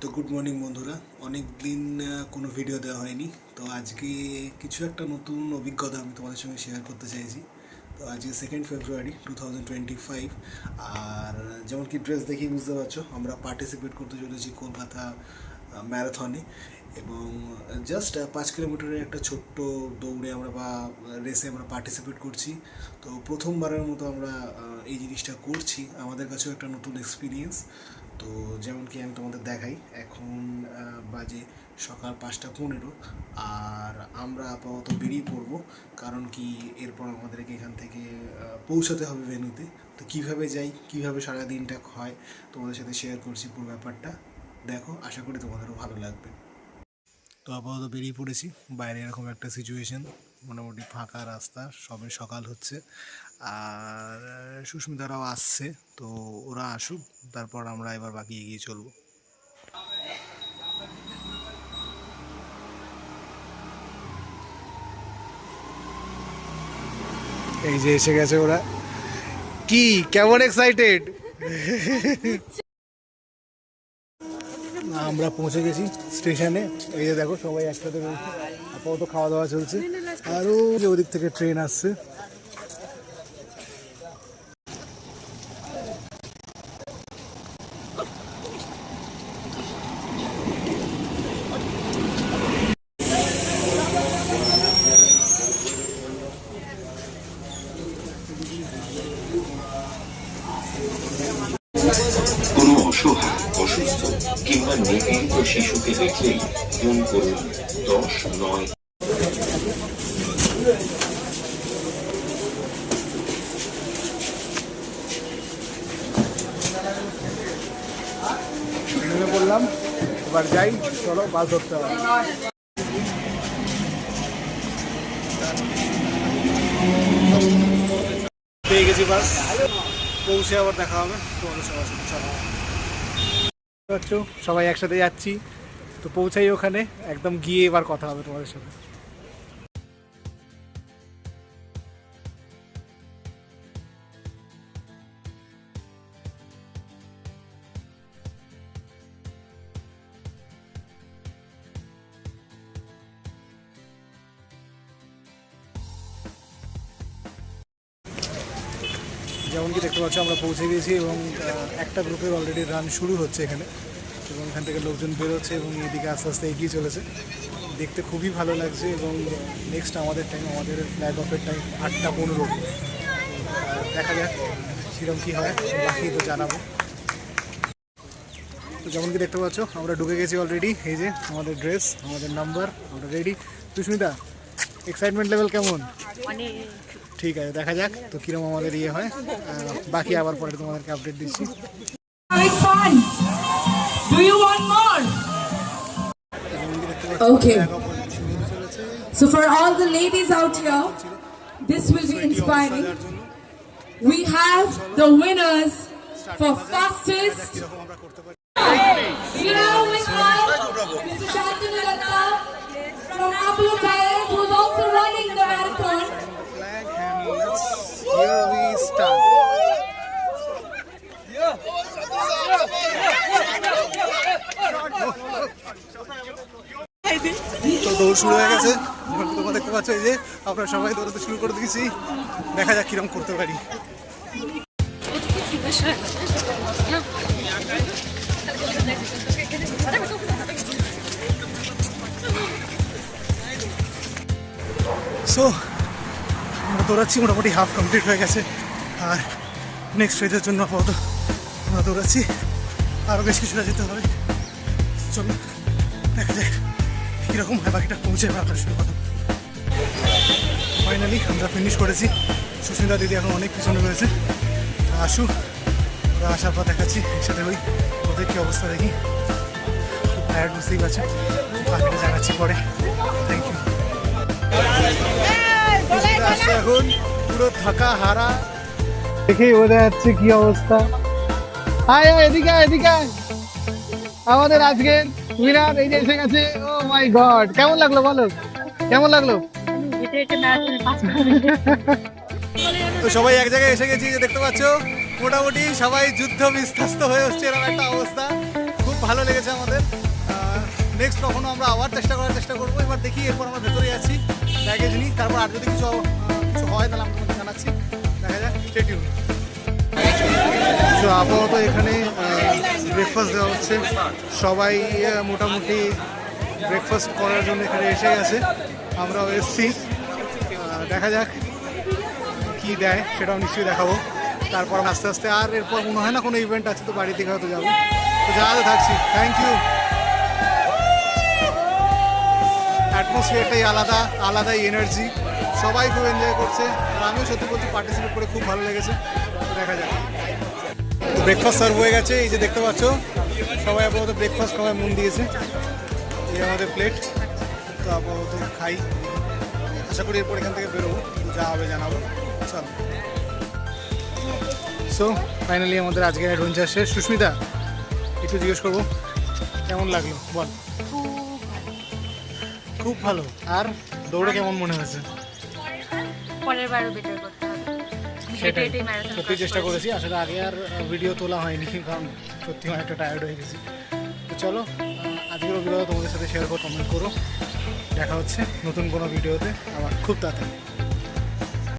তো good morning বন্ধুরা, অনেক দিন কোনো ভিডিও দেওয়া হয়নি। তো আজকে কিছু একটা নতুন অভিজ্ঞতা আমি তোমাদের সঙ্গে শেয়ার করতে চাইছি। তো আজকে 2nd ফেব্রুয়ারি 2025। আর যেমন কি ড্রেস দেখেই বুঝতে পারছো, আমরা পার্টিসিপেট করতে চলেছি কলকাতা ম্যারাথনে। এবং জাস্ট 5 কিলোমিটারের একটা ছোট্ট দৌড়ে আমরা বা রেসে আমরা পার্টিসিপেট করছি। তো প্রথমবারের মতো আমরা এই জিনিসটা করছি, আমাদের কাছেও একটা নতুন এক্সপিরিয়েন্স। তো যেমন কি আমি তোমাদের দেখাই, এখন বাজে সকাল 5টা 15, আর আমরা আপাতত বেরিয়ে পড়বো। কারণ কি এরপর আমাদেরকে এখান থেকে পৌঁছাতে হবে ভেন্যুতে। তো কীভাবে যাই, কীভাবে সারা দিনটা হয়, তোমাদের সাথে শেয়ার করছি পুরো ব্যাপারটা। দেখো, আশা করি তোমাদেরও ভালো লাগবে। তো আপাতত বেরিয়ে পড়েছি। বাইরে এরকম একটা সিচুয়েশন, মোটামুটি ফাঁকা রাস্তা, সবে সকাল হচ্ছে। আর সুস্মিতারাও আসছে, তো ওরা আসুক, তারপর আমরা এবার বাকি এগিয়ে চলবো। এই যে এসে গেছে ওরা। কি কেমন এক্সাইটেড! আমরা পৌঁছে গেছি স্টেশনে। এই যে দেখো, সবাই একসাথে রয়েছে, আপাতত খাওয়া দাওয়া চলছে। আরও যে ওদিক থেকে ট্রেন আসছে। কোনো অসহায়, অসুস্থ কিংবা নিপীড়িত শিশুকে দেখলেই ফোন করুন 10-9। নেমে পড়লাম, এবার যাই, চলো বাস ধরতে হবে। পেয়ে গেছি বাস, পৌঁছে আবার দেখা হবে তোমাদের সবার সাথে। চলো, সবাই একসাথে যাচ্ছি। তো পৌঁছাই ওখানে, একদম গিয়ে এবার কথা হবে তোমাদের সাথে। যেমন কি দেখতে পাচ্ছ, আমরা পৌঁছে গেছি এবং একটা গ্রুপের অলরেডি রান শুরু হচ্ছে এখানে। এবং এখান থেকে লোকজন বেরোচ্ছে এবং এইদিকে আস্তে আস্তে এগিয়ে চলেছে। দেখতে খুবই ভালো লাগছে। এবং নেক্সট আমাদের টাইম, আমাদের ফ্ল্যাগ অফের টাইম 8টা 15। দেখা যাক কীরকম কী হয়, বাকি তো জানাবো। তো যেমন কি দেখতে পাচ্ছ, আমরা ঢুকে গেছি অলরেডি। এই যে আমাদের ড্রেস, আমাদের নাম্বার, আমরা রেডি। সুস্মিতা, এক্সাইটমেন্ট লেভেল কেমন? ঠিক আছে, দেখা যাক তো কিরকম আমাদের ইয়ে হয়। বাকি আবার পরে তোমাদেরকে আপডেট দিচ্ছি। Okay. So for all the ladies out here, this will be inspiring. We have the winners for fastest. You know, with us, Mr. Shantanu Datta from Apollo Thailand, who's also running the marathon. Here we start. তো দৌড় শুরু হয়ে গেছে। তোমরা দেখতে পাচ্ছ, এই যে আমরা সবাই দৌড়াতে শুরু করে দিয়েছি। দেখা যাক কিরকম করতে পারি। সো আমরা দৌড়াচ্ছি, মোটামুটি হাফ কমপ্লিট হয়ে গেছে। আর নেক্সট ফেজের জন্য আপাতত আমরা দৌড়াচ্ছি। আরও বেশ কিছুটা যেতে হবে। চলো দেখা যাক কীরকম হয়, বাকিটা পৌঁছে আপনার সাথে কথা। ফাইনালি আমরা ফিনিশ করেছি। সুস্মিতা দিদি এখন অনেক পিছনে রয়েছে, আসুক, ওরা আসার পর দেখাচ্ছি একসাথে। ওই ওদের কী অবস্থা দেখি। খুব টায়ার্ড, বুঝতেই পারছে। বাকিটা জানাচ্ছি পরে। Thank you. আসছে এখন পুরো থাকা হারা, দেখেই বোঝা যাচ্ছে কি অবস্থা। আয় এদিকে, এদিকে আমাদের আজকের উইনার এই যে এসে গেছে। ও মাই গড, কেমন লাগলো বলো, কেমন লাগলো? তো সবাই এক জায়গায় এসে গেছি, দেখতে পাচ্ছ। মোটামুটি সবাই যুদ্ধ বিধ্বস্ত হয়ে হচ্ছে, এরকম একটা অবস্থা। খুব ভালো লেগেছে আমাদের। নেক্সট কখনো আমরা আবার চেষ্টা করবো। এবার দেখি, এরপর আমরা ভেতরে যাচ্ছি, ব্যাগেজ নিই, তারপর আর যদি কিছু হয় তাহলে আমি তোমাকে জানাচ্ছি। দেখা যাক, স্টে টিউন। তো আপাতত এখানে ব্রেকফাস্ট দেওয়া হচ্ছে, সবাই মোটামুটি ব্রেকফাস্ট করার জন্য এখানে এসে গেছে, আমরাও এসছি। দেখা যাক কি দেয়, সেটাও নিশ্চয়ই দেখাবো। তারপর আস্তে আস্তে আর এরপর মনে হয় না কোনো ইভেন্ট আছে, তো বাড়ি থেকে হয়তো যাবো। তো যাতে থাকছি, থ্যাংক ইউ। অ্যাটমসফিয়ারটাই আলাদাই এনার্জি, সবাই খুব এনজয় করছে, আর আমিও সত্যি বলছি পার্টিসিপেট করে খুব ভালো লেগেছে। দেখা যাক। তো ব্রেকফাস্ট সার্ভ হয়ে গেছে, এই যে দেখতে পাচ্ছ, সবাই আপাতত ব্রেকফাস্ট খাওয়ায় মন দিয়েছে। এই আমাদের প্লেট, তো আপাতত খাই, আশা করি এরপর এখান থেকে বেরোবো, যা হবে জানাবো। চল। সো ফাইনালি আমাদের আজকের অ্যাডভেঞ্চার শেষ। সুস্মিতা, একটু জিজ্ঞেস করবো কেমন লাগলো বল। খুব ভালো। আর দৌড়ে কেমন মনে হয়েছে? পরের বারও বেটার করতে হবে। সেটাই সত্যি চেষ্টা করেছি, আসলে আগে আর ভিডিও তোলা হয়নি, কারণ সত্যি অনেকটা টায়ার্ড হয়ে গেছি। তো চলো, আজকের অভিজ্ঞতা তোমাদের সাথে শেয়ার করো, কমেন্ট করো। দেখা হচ্ছে নতুন কোনো ভিডিওতে আবার খুব তাড়াতাড়ি।